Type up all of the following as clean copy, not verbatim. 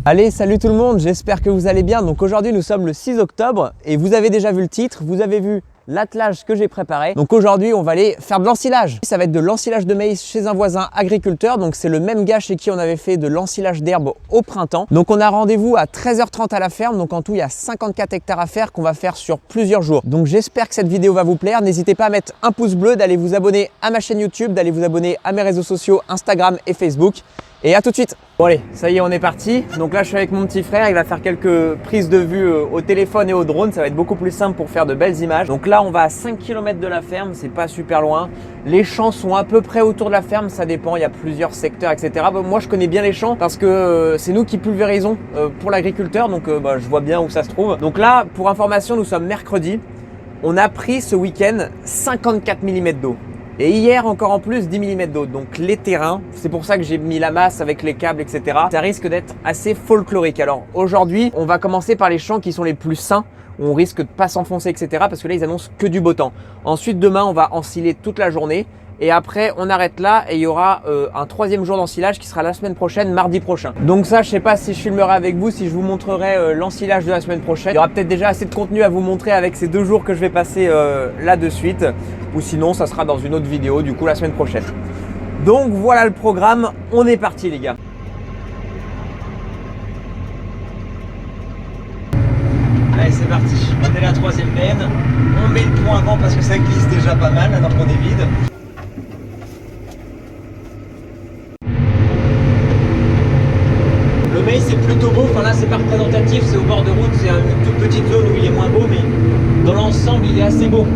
Allez, salut tout le monde, j'espère que vous allez bien. Donc aujourd'hui nous sommes le 6 octobre et vous avez déjà vu le titre, vous avez vu l'attelage que j'ai préparé. Donc aujourd'hui on va aller faire de l'ensilage. Ça va être de l'ensilage de maïs chez un voisin agriculteur. Donc c'est le même gars chez qui on avait fait de l'ensilage d'herbe au printemps. Donc on a rendez-vous à 13h30 à la ferme. Donc en tout il y a 54 hectares à faire qu'on va faire sur plusieurs jours. Donc j'espère que cette vidéo va vous plaire. N'hésitez pas à mettre un pouce bleu, d'aller vous abonner à ma chaîne YouTube, d'aller vous abonner à mes réseaux sociaux Instagram et Facebook. Et à tout de suite. Bon allez, ça y est, on est parti. Donc là, je suis avec mon petit frère. Il va faire quelques prises de vue au téléphone et au drone. Ça va être beaucoup plus simple pour faire de belles images. Donc là, on va à 5 km de la ferme. C'est pas super loin. Les champs sont à peu près autour de la ferme. Ça dépend, il y a plusieurs secteurs, etc. Bon, moi, je connais bien les champs parce que c'est nous qui pulvérisons pour l'agriculteur. Donc je vois bien où ça se trouve. Donc là, pour information, nous sommes mercredi. On a pris ce week-end 54 mm d'eau. Et hier encore en plus 10 mm d'eau. Donc les terrains, c'est pour ça que j'ai mis la masse avec les câbles, etc. Ça risque d'être assez folklorique. Alors aujourd'hui, on va commencer par les champs qui sont les plus sains. On risque de pas s'enfoncer, etc. Parce que là, ils annoncent que du beau temps. Ensuite, demain, on va ensiler toute la journée. Et après, on arrête là et il y aura un troisième jour d'ensilage qui sera la semaine prochaine, mardi prochain. Donc ça, je sais pas si je filmerai avec vous, si je vous montrerai l'ensilage de la semaine prochaine. Il y aura peut-être déjà assez de contenu à vous montrer avec ces 2 jours que je vais passer là de suite. Ou sinon, ça sera dans une autre vidéo, du coup, la semaine prochaine. Donc voilà le programme, on est parti les gars. Allez, c'est parti. On est la 3e benne. On met le point avant parce que ça glisse déjà pas mal alors qu'on est vide. Le maïs c'est plutôt beau, enfin là c'est pas représentatif, c'est au bord de route, c'est une toute petite zone où il est moins beau, mais dans l'ensemble il est assez beau.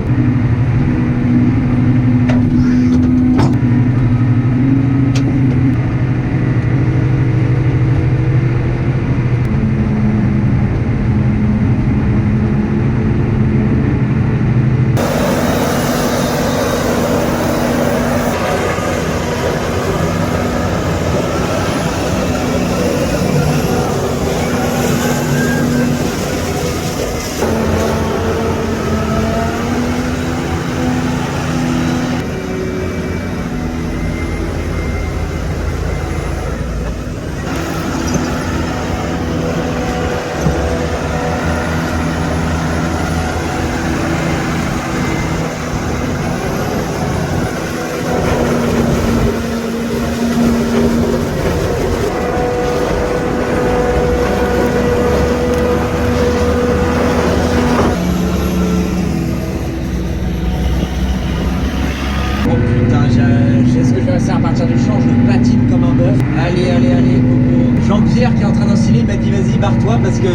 Jean-Pierre qui est en train d'ensiler, il m'a dit vas-y barre-toi parce que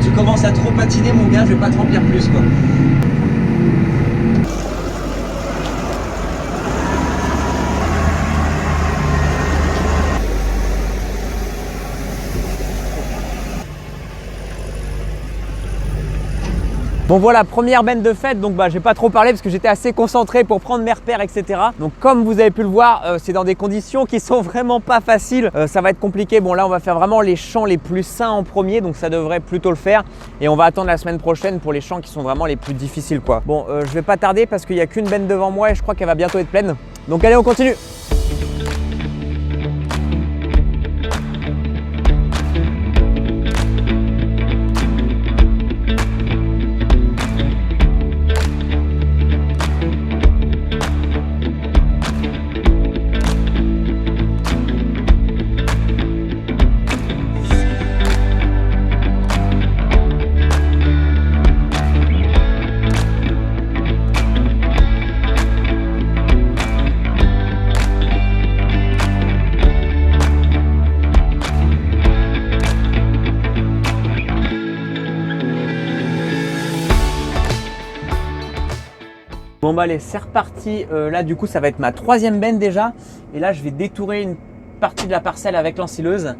tu commences à trop patiner mon gars, je vais pas te remplir plus quoi. Bon voilà, première benne de fête, donc j'ai pas trop parlé parce que j'étais assez concentré pour prendre mes repères, etc. Donc comme vous avez pu le voir, c'est dans des conditions qui sont vraiment pas faciles, ça va être compliqué. Bon là on va faire vraiment les champs les plus sains en premier, donc ça devrait plutôt le faire. Et on va attendre la semaine prochaine pour les champs qui sont vraiment les plus difficiles quoi. Bon, je vais pas tarder parce qu'il y a qu'une benne devant moi et je crois qu'elle va bientôt être pleine. Donc allez, on continue. Bon bah allez, c'est reparti. Là du coup ça va être ma 3e benne déjà. Et là je vais détourer une partie de la parcelle avec l'ensileuse.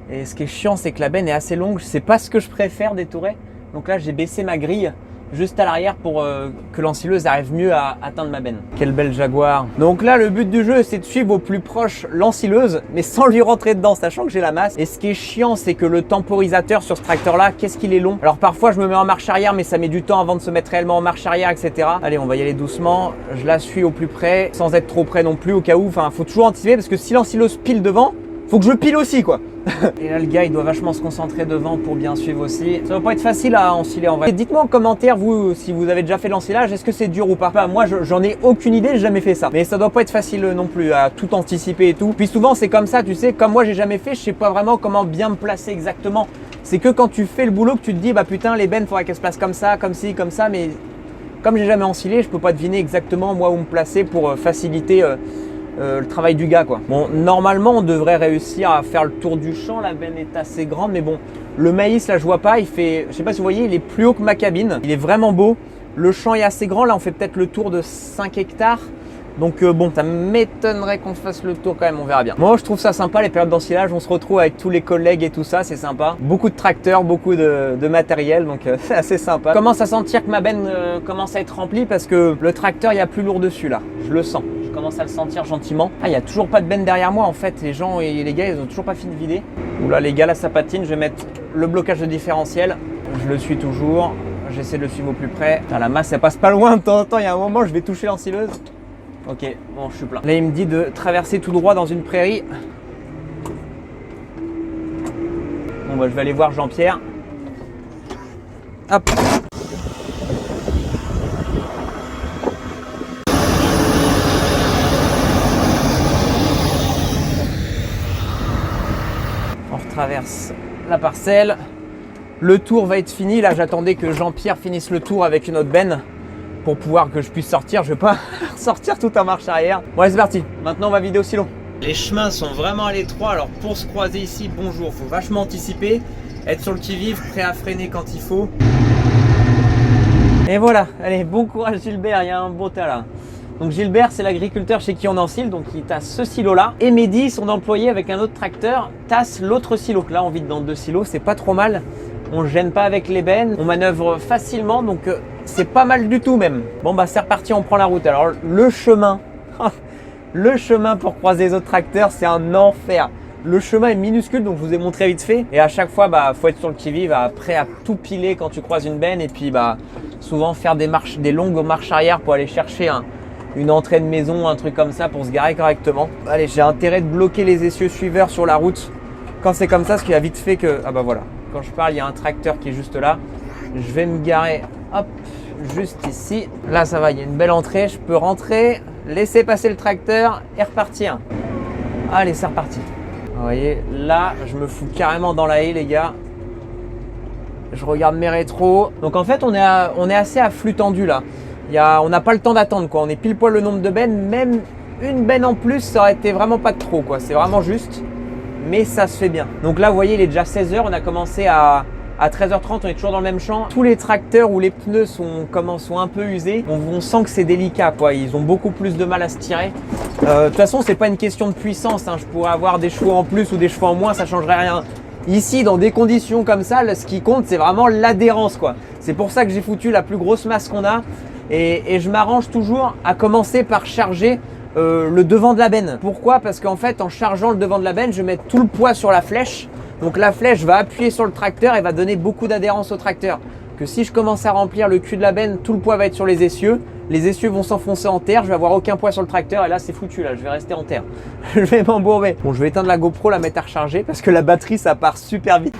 Et ce qui est chiant c'est que la benne est assez longue. C'est pas ce que je préfère détourer. Donc là j'ai baissé ma grille juste à l'arrière pour que l'ensileuse arrive mieux à atteindre ma benne. Quelle belle Jaguar. Donc là le but du jeu c'est de suivre au plus proche l'ensileuse mais sans lui rentrer dedans, sachant que j'ai la masse. Et ce qui est chiant c'est que le temporisateur sur ce tracteur là, qu'est-ce qu'il est long. Alors parfois je me mets en marche arrière mais ça met du temps avant de se mettre réellement en marche arrière, etc. Allez, on va y aller doucement, je la suis au plus près sans être trop près non plus au cas où. Enfin faut toujours anticiper parce que si l'ensileuse pile devant, faut que je pile aussi quoi. Et là le gars il doit vachement se concentrer devant pour bien suivre aussi. Ça va pas être facile à ensiler en vrai. Dites-moi en commentaire vous si vous avez déjà fait l'ensilage, est-ce que c'est dur ou pas? Moi j'en ai aucune idée, j'ai jamais fait ça. Mais ça doit pas être facile non plus à tout anticiper et tout. Puis souvent c'est comme ça, tu sais, comme moi j'ai jamais fait, je sais pas vraiment comment bien me placer exactement. C'est que quand tu fais le boulot que tu te dis bah putain les bennes faudrait qu'elles se placent comme ça, comme ci, comme ça, mais comme j'ai jamais ensilé, je peux pas deviner exactement moi où me placer pour faciliter le travail du gars quoi. Bon, normalement on devrait réussir à faire le tour du champ, la benne est assez grande, mais bon, le maïs là je vois pas, il fait, je sais pas si vous voyez, il est plus haut que ma cabine, il est vraiment beau. Le champ est assez grand, là on fait peut-être le tour de 5 hectares. Donc bon, ça m'étonnerait qu'on fasse le tour quand même, on verra bien. Moi je trouve ça sympa les périodes d'ensilage, on se retrouve avec tous les collègues et tout ça, c'est sympa. Beaucoup de tracteurs, beaucoup de matériel, donc c'est assez sympa. Je commence à sentir que ma benne commence à être remplie parce que le tracteur il y a plus lourd dessus là, je le sens. Je commence à le sentir gentiment. Ah, il n'y a toujours pas de benne derrière moi en fait, les gens et les gars ils ont toujours pas fini de vider. Oula les gars là ça patine, je vais mettre le blocage de différentiel, je le suis toujours, j'essaie de le suivre au plus près. Putain, la masse elle passe pas loin de temps en temps, il y a un moment je vais toucher l'ensileuse. Ok, bon je suis plein. Là il me dit de traverser tout droit dans une prairie. Bon bah je vais aller voir Jean-Pierre. Hop. On retraverse la parcelle. Le tour va être fini. Là j'attendais que Jean-Pierre finisse le tour avec une autre benne pour pouvoir que je puisse sortir. Je vais pas sortir tout en marche arrière. Bon allez c'est parti, maintenant on va vider au silo. Les chemins sont vraiment à l'étroit, alors pour se croiser ici, bonjour, faut vachement anticiper, être sur le qui-vive, prêt à freiner quand il faut. Et voilà, allez, bon courage Gilbert, il y a un beau tas là. Donc Gilbert c'est l'agriculteur chez qui on ensile, donc il tasse ce silo là. Et Mehdi, son employé avec un autre tracteur, tasse l'autre silo. Là on vide dans 2 silos, c'est pas trop mal. On ne gêne pas avec les bennes, on manœuvre facilement, donc c'est pas mal du tout même. Bon bah c'est reparti, on prend la route. Alors le chemin, le chemin pour croiser les autres tracteurs, c'est un enfer. Le chemin est minuscule, donc je vous ai montré vite fait. Et à chaque fois, bah faut être sur le qui-vive, prêt à tout piler quand tu croises une benne. Et puis bah souvent faire des longues marches arrière pour aller chercher une entrée de maison, un truc comme ça pour se garer correctement. Allez, j'ai intérêt de bloquer les essieux suiveurs sur la route quand c'est comme ça, ce qui a vite fait que... Ah bah voilà, quand je parle, il y a un tracteur qui est juste là. Je vais me garer, hop, juste ici. Là, ça va, il y a une belle entrée. Je peux rentrer, laisser passer le tracteur et repartir. Allez, c'est reparti. Vous voyez, là, je me fous carrément dans la haie, les gars. Je regarde mes rétros. Donc en fait, on est assez à flux tendu là. On n'a pas le temps d'attendre quoi. On est pile poil le nombre de bennes. Même une benne en plus, ça aurait été vraiment pas de trop quoi. C'est vraiment juste. Mais ça se fait bien. Donc là, vous voyez, il est déjà 16h. On a commencé à 13h30. On est toujours dans le même champ. Tous les tracteurs où les pneus sont un peu usés, on sent que c'est délicat quoi. Ils ont beaucoup plus de mal à se tirer. De toute façon, c'est pas une question de puissance. Je pourrais avoir des chevaux en plus ou des chevaux en moins, ça changerait rien. Ici, dans des conditions comme ça, ce qui compte, c'est vraiment l'adhérence quoi. C'est pour ça que j'ai foutu la plus grosse masse qu'on a. Et je m'arrange toujours à commencer par charger le devant de la benne. Pourquoi? Parce qu'en fait, en chargeant le devant de la benne, je vais mettre tout le poids sur la flèche. Donc la flèche va appuyer sur le tracteur et va donner beaucoup d'adhérence au tracteur. Que si je commence à remplir le cul de la benne, tout le poids va être sur les essieux. Les essieux vont s'enfoncer en terre, je vais avoir aucun poids sur le tracteur et là c'est foutu, là je vais rester en terre. Je vais m'embourber. Bon, je vais éteindre la GoPro, la mettre à recharger parce que la batterie ça part super vite.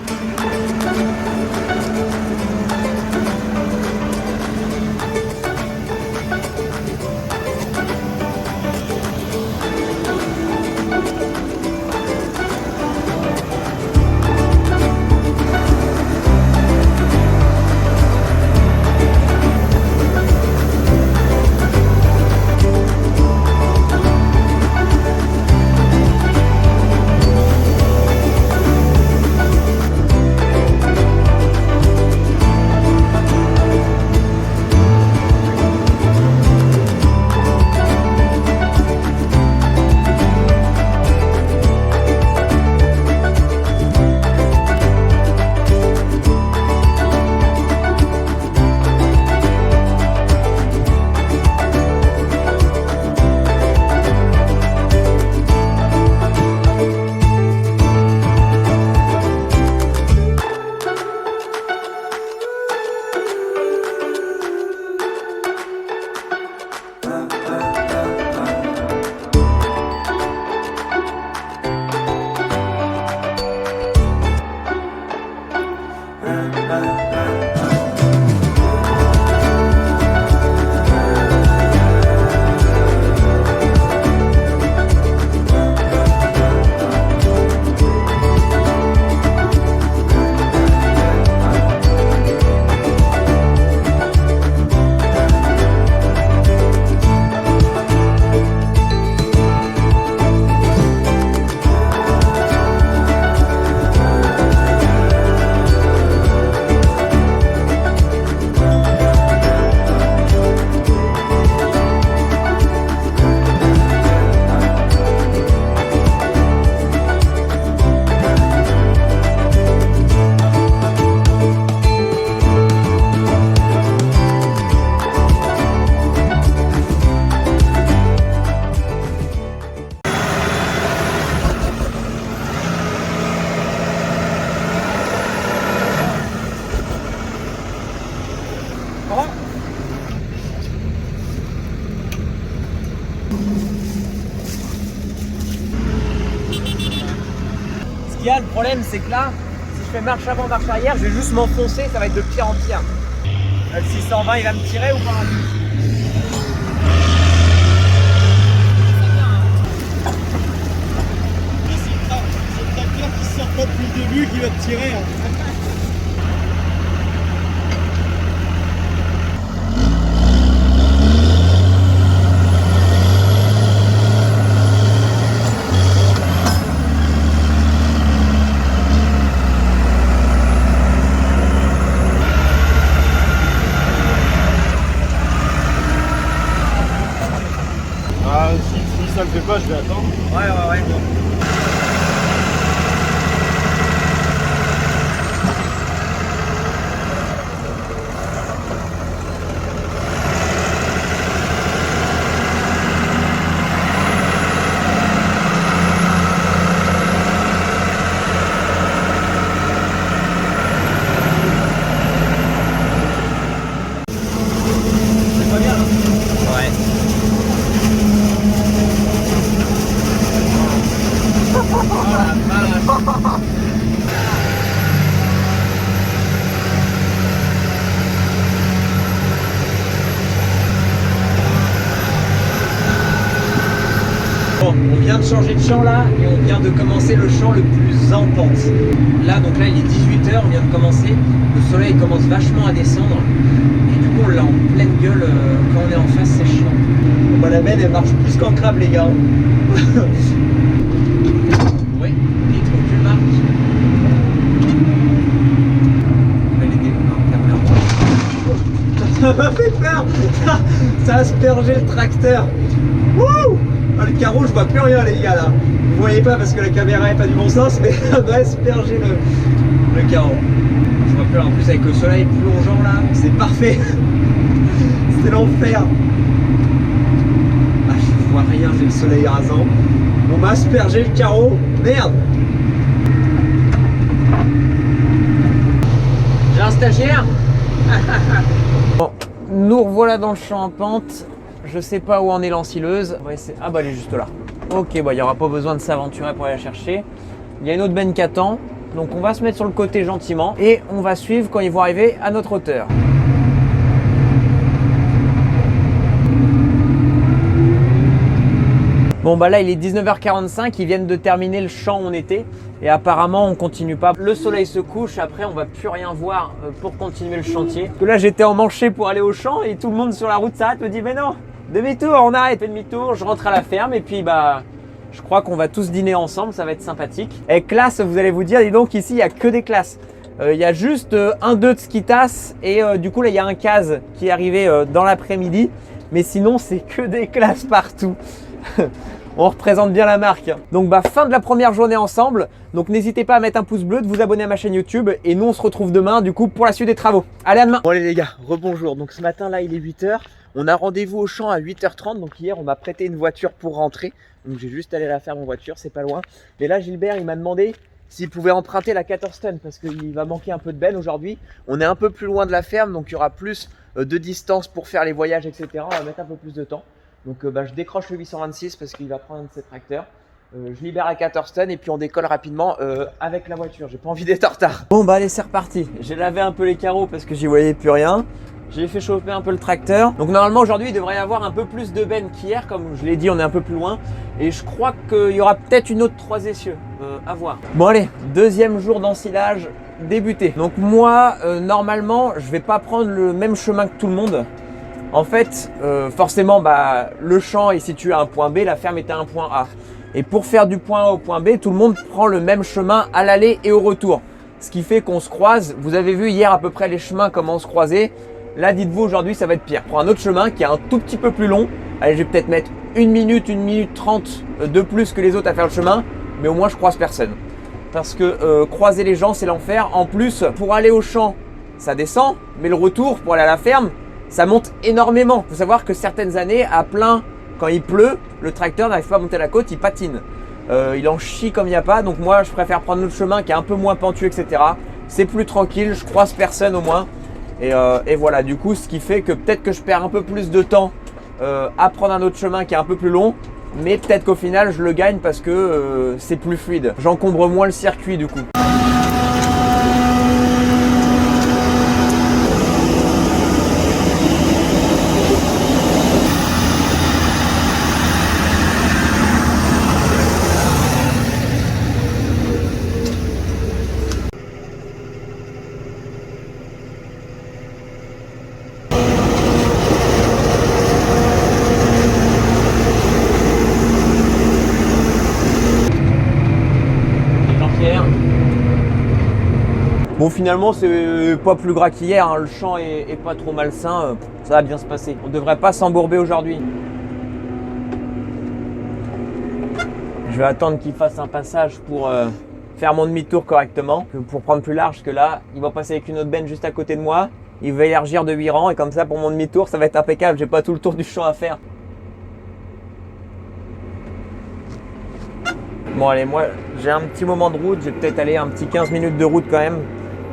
qu'il y a, le problème c'est que là, si je fais marche avant, marche arrière, je vais juste m'enfoncer, ça va être de pire en pire. Le 620 il va me tirer ou pas? C'est le tracteur qui sort pas depuis le début qui va te tirer. Si ça le fait pas, je vais attendre. Ouais. C'est pas bien là. Ouais. Bon, on vient de changer de champ là et on vient de commencer le champ le plus en pente. Là, donc là il est 18h, on vient de commencer. Le soleil commence vachement à descendre. Et du coup on l'a en pleine gueule quand on est en face, c'est chiant. Bon, bah, la benne elle marche plus qu'en crabe les gars. Oui, litre aucune marque. Ça m'a fait peur. Ça a aspergé le tracteur. Wouh! Ah, le carreau, je vois plus rien les gars là. Vous voyez pas parce que la caméra est pas du bon sens, mais ça m'a aspergé le carreau. Je vois plus rien. En plus avec le soleil plongeant là, c'est parfait. C'était l'enfer. Ah, je vois rien, j'ai le soleil rasant. On m'a aspergé le carreau. Merde. J'ai un stagiaire. Bon, nous revoilà dans le champ en pente. Je sais pas où en est l'ensileuse. Ah bah elle est juste là. Ok, bah il n'y aura pas besoin de s'aventurer pour aller la chercher. Il y a une autre benne qui attend. Donc on va se mettre sur le côté gentiment et on va suivre quand ils vont arriver à notre hauteur. Bon bah là il est 19h45, ils viennent de terminer le champ où on était et apparemment on continue pas. Le soleil se couche, après on va plus rien voir pour continuer le chantier. Parce que là j'étais emmanché pour aller au champ et tout le monde sur la route s'arrête, me dit mais non, demi-tour, on arrête, fait demi-tour, je rentre à la ferme et puis bah je crois qu'on va tous dîner ensemble, ça va être sympathique. Et classe, vous allez vous dire, dis donc ici il n'y a que des classes. Il y a juste un 2 de skitas et du coup là il y a un case qui est arrivé dans l'après-midi. Mais sinon c'est que des classes partout. On représente bien la marque. Donc bah fin de la première journée ensemble. Donc n'hésitez pas à mettre un pouce bleu, de vous abonner à ma chaîne YouTube. Et nous on se retrouve demain du coup pour la suite des travaux. Allez à demain. Bon allez les gars, rebonjour. Donc ce matin là il est 8h. On a rendez-vous au champ à 8h30. Donc hier on m'a prêté une voiture pour rentrer. Donc j'ai juste allé la faire en voiture, c'est pas loin. Mais là Gilbert il m'a demandé s'il pouvait emprunter la 14 tonnes parce qu'il va manquer un peu de benne aujourd'hui. On est un peu plus loin de la ferme donc il y aura plus de distance pour faire les voyages etc. On va mettre un peu plus de temps. Donc je décroche le 826 parce qu'il va prendre un de ses tracteurs. Je libère la 14 tonnes et puis on décolle rapidement avec la voiture. J'ai pas envie d'être en retard. Bon bah allez c'est reparti. J'ai lavé un peu les carreaux parce que j'y voyais plus rien. J'ai fait chauffer un peu le tracteur. Donc normalement aujourd'hui il devrait y avoir un peu plus de benne qu'hier. Comme je l'ai dit on est un peu plus loin. Et je crois qu'il y aura peut-être une autre 3 essieux à voir. Bon allez, deuxième jour d'ensilage débuté. Donc moi normalement je vais pas prendre le même chemin que tout le monde. En fait, forcément, le champ est situé à un point B, la ferme est à un point A. Et pour faire du point A au point B, tout le monde prend le même chemin à l'aller et au retour. Ce qui fait qu'on se croise. Vous avez vu hier à peu près les chemins, comment on se croisait. Là, dites-vous, aujourd'hui, ça va être pire. Je prends un autre chemin qui est un tout petit peu plus long. Allez, je vais peut-être mettre 1 minute 30 de plus que les autres à faire le chemin. Mais au moins, je croise personne. Parce que croiser les gens, c'est l'enfer. En plus, pour aller au champ, ça descend. Mais le retour, pour aller à la ferme, ça monte énormément. Il faut savoir que certaines années, à plein, quand il pleut, le tracteur n'arrive pas à monter la côte, il patine. Il en chie comme il n'y a pas. Donc moi, je préfère prendre notre chemin qui est un peu moins pentu, etc. C'est plus tranquille, je croise personne au moins. Et voilà, du coup, ce qui fait que peut-être que je perds un peu plus de temps à prendre un autre chemin qui est un peu plus long. mais peut-être qu'au final je le gagne parce que c'est plus fluide. J'encombre moins le circuit du coup. Bon, finalement c'est pas plus gras qu'hier, hein. Le champ est pas trop malsain, ça va bien se passer. On devrait pas s'embourber aujourd'hui. Je vais attendre qu'il fasse un passage pour faire mon demi-tour correctement, pour prendre plus large, que là il va passer avec une autre benne juste à côté de moi. Il va élargir de 8 rangs et comme ça pour mon demi-tour ça va être impeccable, j'ai pas tout le tour du champ à faire. Bon allez, moi j'ai un petit moment de route, j'ai peut-être aller un petit 15 minutes de route quand même.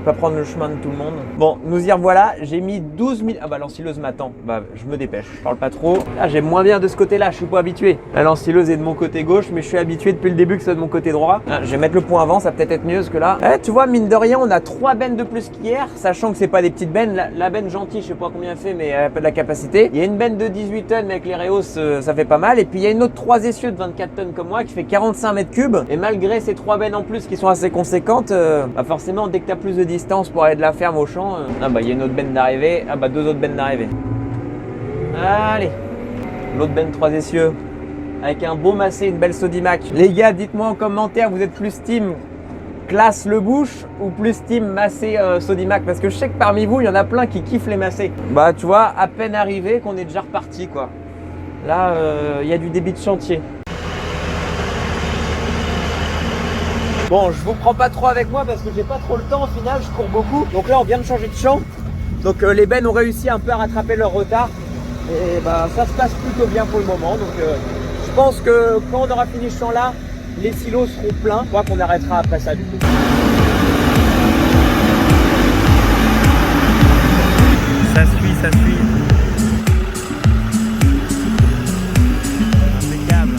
Pas prendre le chemin de tout le monde. Bon, nous y revoilà. J'ai mis 12 minutes. Ah bah l'ensileuse m'attend. Bah je me dépêche. Je parle pas trop. Là j'aime moins bien de ce côté-là. Je suis pas habitué. Là l'ensileuse est de mon côté gauche, mais je suis habitué depuis le début que ce soit de mon côté droit. Ah, je vais mettre le point avant. Ça va peut-être être mieux que là. Tu vois, mine de rien, on a 3 bennes de plus qu'hier, sachant que c'est pas des petites bennes. La benne gentille, je sais pas combien elle fait, mais elle a pas de la capacité. Il y a une benne de 18 tonnes avec les Reos, ça fait pas mal. Et puis il y a une autre 3 essieux de 24 tonnes comme moi qui fait 45 mètres cubes. Et malgré ces 3 bennes en plus qui sont assez conséquentes, bah forcément dès que tu as plus de distance pour aller de la ferme au champ, ah bah il y a une autre benne d'arrivée, ah bah 2 autres bennes d'arrivée. Allez, l'autre benne 3 essieux avec un beau massé, une belle Sodimac. Les gars, dites-moi en commentaire, vous êtes plus team classe le bouche ou plus team massé Sodimac, parce que je sais que parmi vous il y en a plein qui kiffent les massés. Bah tu vois, à peine arrivé qu'on est déjà reparti quoi. Là il y a du débit de chantier. Bon, je vous prends pas trop avec moi parce que j'ai pas trop le temps au final, je cours beaucoup. Donc là on vient de changer de champ. Donc les bennes ont réussi un peu à rattraper leur retard. Et bah ça se passe plutôt bien pour le moment. Donc je pense que quand on aura fini ce champ là, les silos seront pleins. Je crois qu'on arrêtera après ça du coup. Ça suit, ça suit. Impeccable.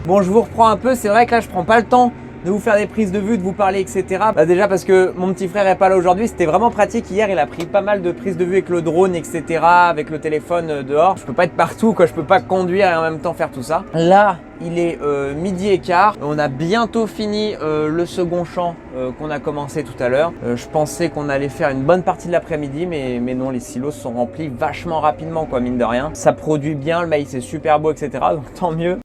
Bon, je vous reprends un peu, c'est vrai que là je prends pas le temps de vous faire des prises de vue, de vous parler, etc. Bah déjà parce que mon petit frère est pas là aujourd'hui, c'était vraiment pratique. Hier, il a pris pas mal de prises de vue avec le drone, etc. Avec le téléphone dehors. Je peux pas être partout, quoi. Je peux pas conduire et en même temps faire tout ça. Là, il est midi et quart. On a bientôt fini le second champ qu'on a commencé tout à l'heure. Je pensais qu'on allait faire une bonne partie de l'après-midi, mais non, les silos sont remplis vachement rapidement, quoi, mine de rien. Ça produit bien, le maïs est super beau, etc. Donc tant mieux.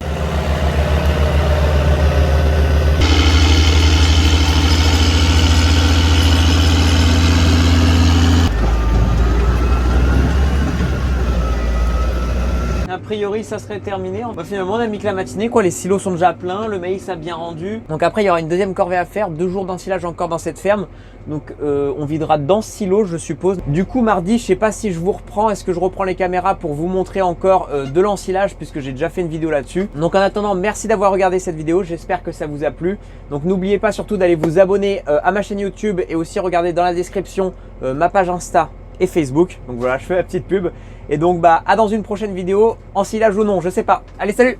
A priori ça serait terminé. Bah, finalement on a mis que la matinée quoi, les silos sont déjà pleins, le maïs a bien rendu. Donc après il y aura une deuxième corvée à faire, 2 jours d'ensilage encore dans cette ferme. Donc on videra dans ce silo je suppose. Du coup mardi je sais pas si je vous reprends, est-ce que je reprends les caméras pour vous montrer encore de l'ensilage puisque j'ai déjà fait une vidéo là-dessus. Donc en attendant merci d'avoir regardé cette vidéo, j'espère que ça vous a plu. Donc n'oubliez pas surtout d'aller vous abonner à ma chaîne YouTube et aussi regarder dans la description ma page Insta et Facebook. Donc voilà, je fais la petite pub. Et donc bah à dans une prochaine vidéo, ensilage ou non, je sais pas. Allez salut!